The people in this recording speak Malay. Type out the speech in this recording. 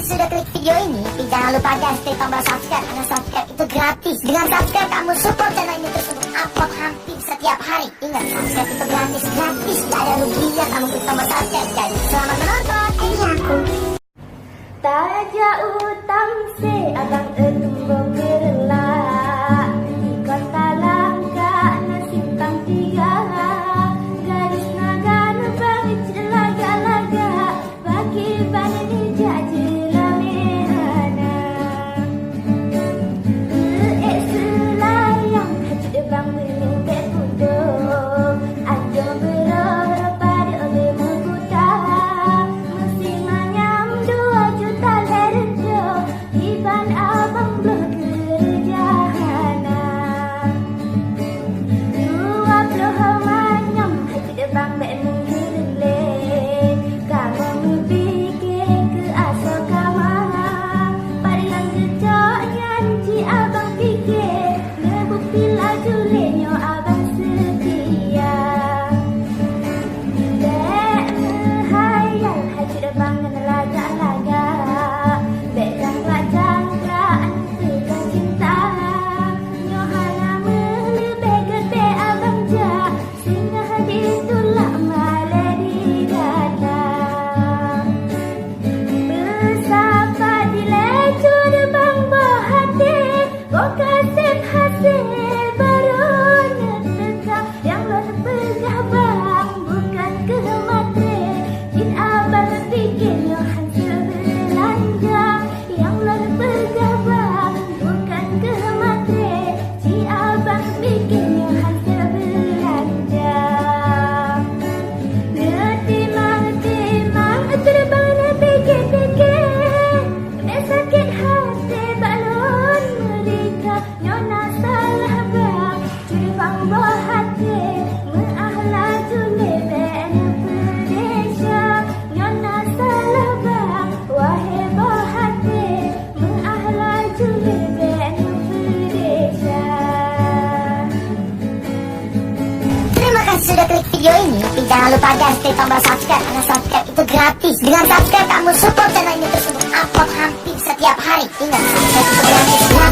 sudah klik video ini, jangan lupa guys klik tombol subscribe karena subscribe itu gratis. Dengan subscribe kamu support channel ini terus untuk upload hampir setiap hari. Ingat, subscribe itu gratis, tidak ada ruginya kamu klik tombol subscribe guys. Selamat menonton. Ini aku. Taja utang se abang etumbo kerela di kota langka nasimpang tiga garis naga nubang laga-laga bagi bani jaji lamehana selayang hati bang menyimpe pudo ajo berora pada oleh mukuta mesti manyam 2 juta lerjo iban abang belum kerjana 20 manyam hati bang mek menghirle kamu mempikir ke asal kamar pariang jejak nyanci abang pikir ngebukti laju lenyo abang setia dek menghayal hati abang dan laga-laga dek jangka-jangka tekan cinta nyohana melebih gede abang jak sehingga hati itulah malah di dada bersapa di lecur bang bohati kasih hasil baru ngetekak yang lo pegah bang bukan ke matre jin abang bikin yo hasil belanja yang lo pegah bang bukan ke matre jin abang bikin yo hasil belanja ngetimang terbang pikir-pikir sakit hati balon mereka nyona salah bang curi bang bohati mengahla jule ben perdesha nyona salah bang wahai bohati mengahla jule ben perdesha. Terima kasih sudah klik video ini. Jangan lupa guys klik tombol subscribe karena subscribe itu gratis. Dengan subscribe kamu support channel ini terus untuk upload hampir setiap hari. Ingat, subscribe itu gratis.